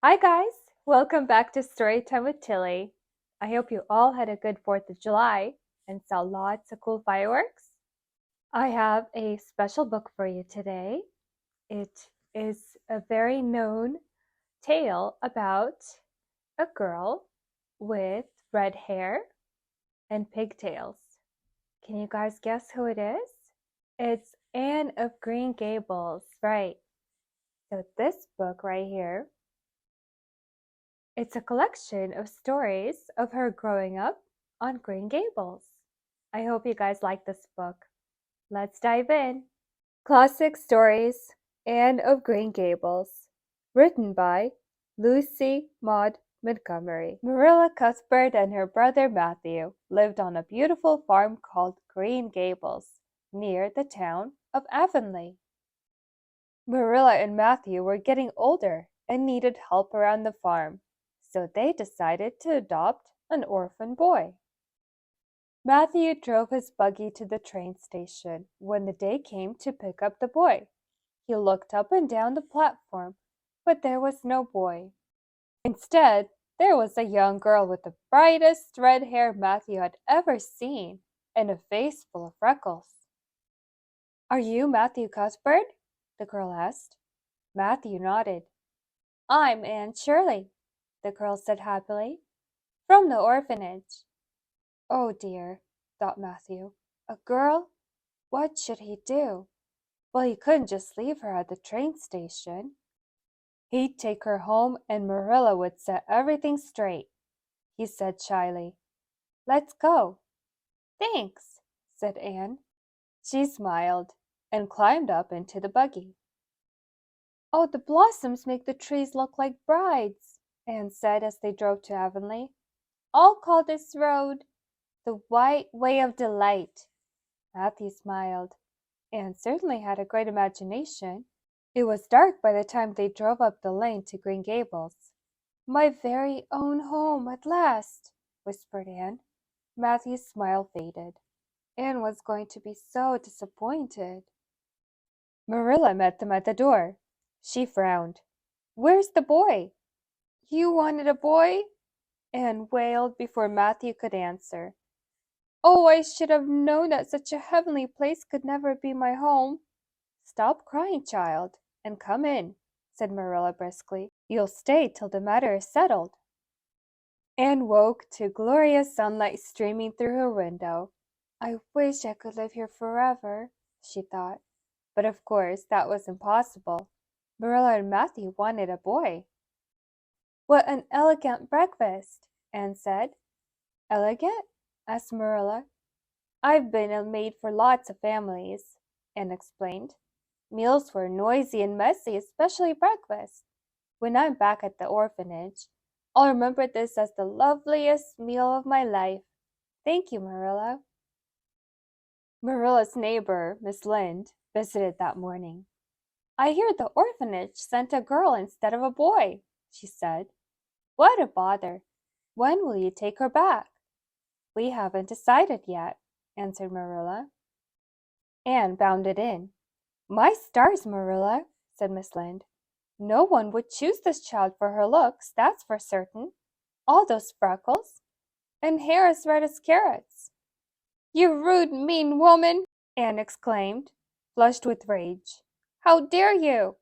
Hi guys, welcome back to Storytime with Tilly. I hope you all had a good 4th of July and saw lots of cool fireworks. I have a special book for you today. It is a very known tale about a girl with red hair and pigtails. Can you guys guess who it is? It's Anne of Green Gables, right? So this book right here, it's a collection of stories of her growing up on Green Gables. I hope you guys like this book. Let's dive in. Classic Stories, Anne of Green Gables, written by Lucy Maud Montgomery. Marilla Cuthbert and her brother Matthew lived on a beautiful farm called Green Gables, near the town of Avonlea. Marilla and Matthew were getting older and needed help around the farm, so they decided to adopt an orphan boy. Matthew drove his buggy to the train station when the day came to pick up the boy. He looked up and down the platform, but there was no boy. Instead, there was a young girl with the brightest red hair Matthew had ever seen and a face full of freckles. "Are you Matthew Cuthbert?" the girl asked. Matthew nodded. "I'm Anne Shirley," the girl said happily, "from the orphanage." Oh dear, thought Matthew. A girl? What should he do? Well, he couldn't just leave her at the train station. He'd take her home and Marilla would set everything straight. He said shyly, "Let's go." "Thanks," said Anne. She smiled and climbed up into the buggy. "Oh, the blossoms make the trees look like brides," Anne said as they drove to Avonlea. "I'll call this road the White Way of Delight." Matthew smiled. Anne certainly had a great imagination. It was dark by the time they drove up the lane to Green Gables. "My very own home at last," whispered Anne. Matthew's smile faded. Anne was going to be so disappointed. Marilla met them at the door. She frowned. "Where's the boy?" "You wanted a boy?" Anne wailed before Matthew could answer. "Oh, I should have known that such a heavenly place could never be my home." "Stop crying, child, and come in," said Marilla briskly. "You'll stay till the matter is settled." Anne woke to glorious sunlight streaming through her window. "I wish I could live here forever," she thought. But of course that was impossible. Marilla and Matthew wanted a boy. "What an elegant breakfast," Anne said. "Elegant?" asked Marilla. "I've been a maid for lots of families," Anne explained. "Meals were noisy and messy, especially breakfast. When I'm back at the orphanage, I'll remember this as the loveliest meal of my life. Thank you, Marilla." Marilla's neighbor, Miss Lynde, visited that morning. "I hear the orphanage sent a girl instead of a boy," she said. "What a bother! When will you take her back?" "We haven't decided yet," answered Marilla. Anne bounded in. "My stars, Marilla," said Miss Lynde. "No one would choose this child for her looks, that's for certain. All those freckles, and hair as red as carrots." "You rude, mean woman!" Anne exclaimed, flushed with rage. "How dare you?"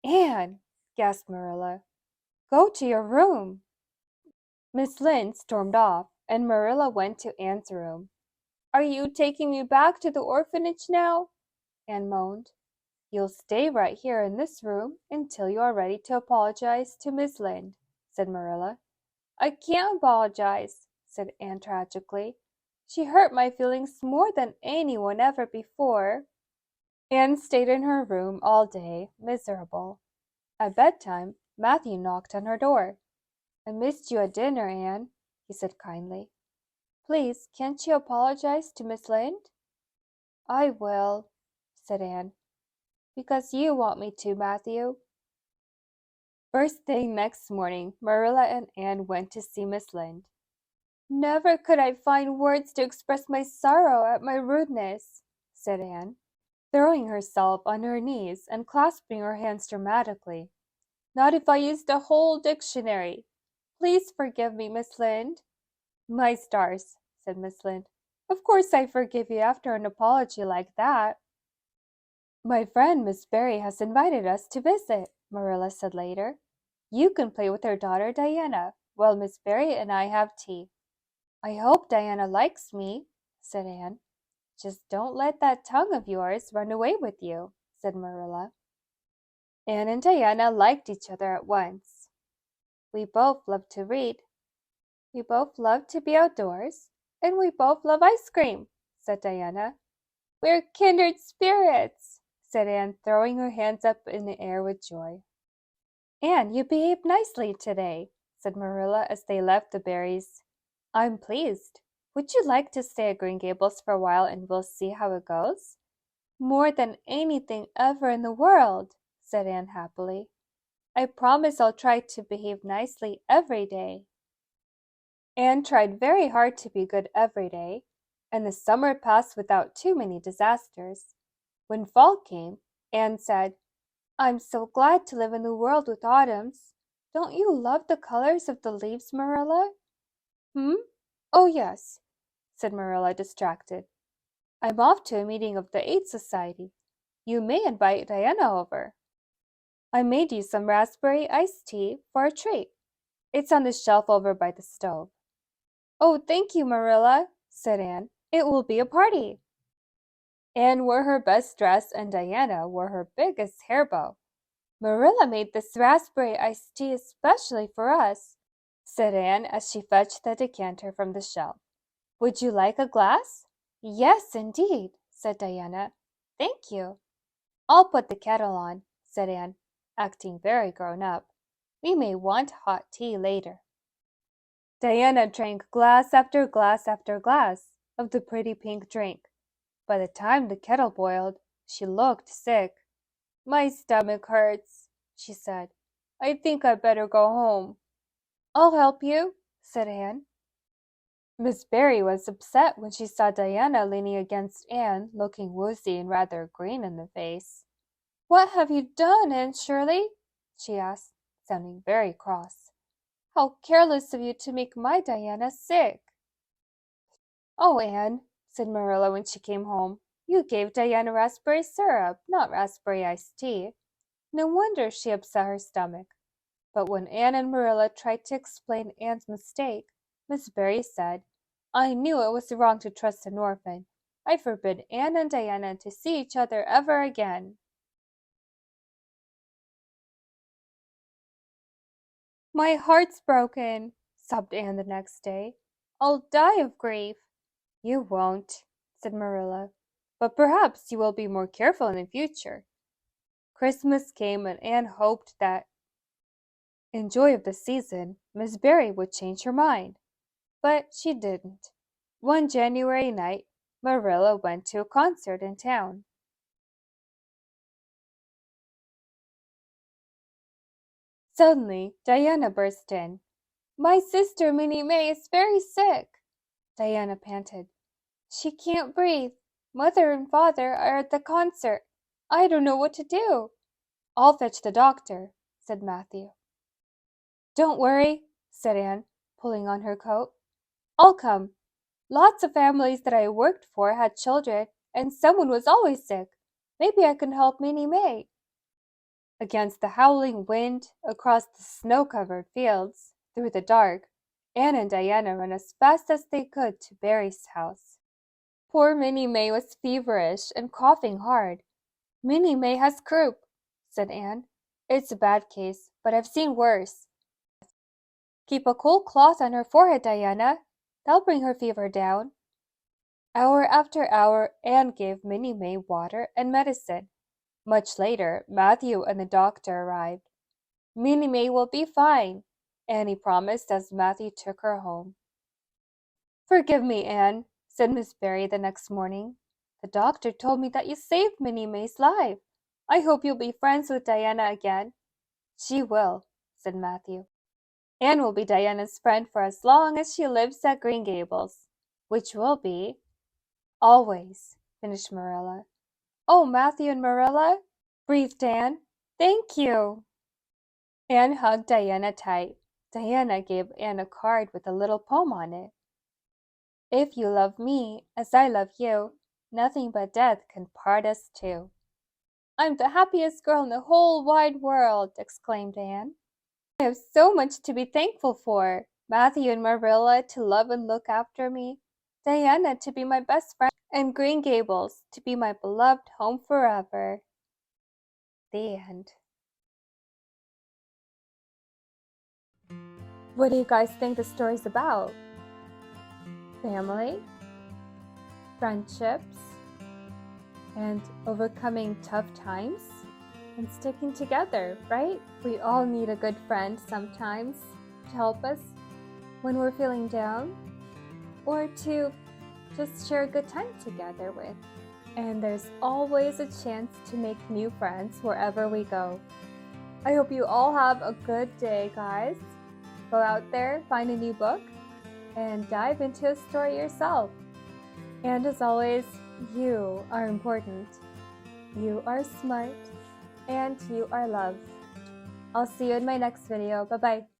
"Anne," gasped Marilla, "go to your room." Miss Lynde stormed off, and Marilla went to Anne's room. "Are you taking me back to the orphanage now?" Anne moaned. "You'll stay right here in this room until you are ready to apologize to Miss Lynde," said Marilla. "I can't apologize," said Anne tragically. "She hurt my feelings more than anyone ever before." Anne stayed in her room all day, miserable. At bedtime, Matthew knocked on her door. "I missed you at dinner, Anne," he said kindly. "Please, can't you apologize to Miss Lynde?" "I will," said Anne. "Because you want me to, Matthew." First thing next morning, Marilla and Anne went to see Miss Lynde. "Never could I find words to express my sorrow at my rudeness," said Anne, throwing herself on her knees and clasping her hands dramatically. Not if I use the whole dictionary. Please forgive me, Miss Lind. My stars, said Miss Lind. Of course I forgive you after an apology like that. My friend Miss Barry has invited us to visit, Marilla said later. You can play with her daughter Diana while Miss Barry and I have tea. I hope Diana likes me, said Anne. Just don't let that tongue of yours run away with you, said Marilla. Anne and Diana liked each other at once. We both love to read. We both love to be outdoors. And we both love ice cream, said Diana. We're kindred spirits, said Anne, throwing her hands up in the air with joy. Anne, you behaved nicely today, said Marilla as they left the Barrys. I'm pleased. Would you like to stay at Green Gables for a while and we'll see how it goes? More than anything ever in the world, said Anne happily. I promise I'll try to behave nicely every day. Anne tried very hard to be good every day, and the summer passed without too many disasters. When fall came, Anne said, I'm so glad to live in the world with autumns. Don't you love the colors of the leaves, Marilla? Oh, yes, said Marilla, distracted. I'm off to a meeting of the Aid Society. You may invite Diana over. I made you some raspberry iced tea for a treat. It's on the shelf over by the stove. Oh, thank you, Marilla, said Anne. It will be a party. Anne wore her best dress and Diana wore her biggest hair bow. Marilla made this raspberry iced tea especially for us, said Anne as she fetched the decanter from the shelf. Would you like a glass? Yes, indeed, said Diana. Thank you. I'll put the kettle on, said Anne, acting very grown up. We may want hot tea later. Diana drank glass after glass after glass of the pretty pink drink. By the time the kettle boiled, she looked sick. My stomach hurts, she said. I think I'd better go home. I'll help you, said Anne. Miss Barry was upset when she saw Diana leaning against Anne, looking woozy and rather green in the face. What have you done, Anne Shirley? She asked, sounding very cross. How careless of you to make my Diana sick. Oh, Anne, said Marilla when she came home, you gave Diana raspberry syrup, not raspberry iced tea. No wonder she upset her stomach. But when Anne and Marilla tried to explain Anne's mistake, Miss Barry said, I knew it was wrong to trust an orphan. I forbid Anne and Diana to see each other ever again. My heart's broken, sobbed Anne the next day. I'll die of grief. You won't, said Marilla, but perhaps you will be more careful in the future. Christmas came and Anne hoped that in joy of the season, Miss Barry would change her mind. But she didn't. One January night, Marilla went to a concert in town. Suddenly, Diana burst in. My sister Minnie May is very sick, Diana panted. She can't breathe. Mother and father are at the concert. I don't know what to do. I'll fetch the doctor, said Matthew. Don't worry, said Anne, pulling on her coat. I'll come. Lots of families that I worked for had children, and someone was always sick. Maybe I can help Minnie May. Against the howling wind, across the snow-covered fields, through the dark, Anne and Diana ran as fast as they could to Barry's house. Poor Minnie May was feverish and coughing hard. Minnie May has croup, said Anne. It's a bad case, but I've seen worse. Keep a cool cloth on her forehead, Diana. That'll bring her fever down. Hour after hour, Anne gave Minnie May water and medicine. Much later, Matthew and the doctor arrived. Minnie May will be fine, Annie promised as Matthew took her home. Forgive me, Anne, said Miss Barry the next morning. The doctor told me that you saved Minnie May's life. I hope you'll be friends with Diana again. She will, said Matthew. Anne will be Diana's friend for as long as she lives at Green Gables, which will be always, finished Marilla. Oh, Matthew and Marilla, breathed Anne. Thank you. Anne hugged Diana tight. Diana gave Anne a card with a little poem on it. If you love me as I love you, nothing but death can part us two. I'm the happiest girl in the whole wide world, exclaimed Anne. I have so much to be thankful for. Matthew and Marilla to love and look after me, Diana to be my best friend, and Green Gables to be my beloved home forever. The end. What do you guys think the story's about? Family, friendships, and overcoming tough times and sticking together, right? We all need a good friend sometimes to help us when we're feeling down or to just share a good time together with. And there's always a chance to make new friends wherever we go. I hope you all have a good day, guys. Go out there, find a new book, and dive into a story yourself. And as always, you are important. You are smart, and you are loved. I'll see you in my next video. Bye-bye.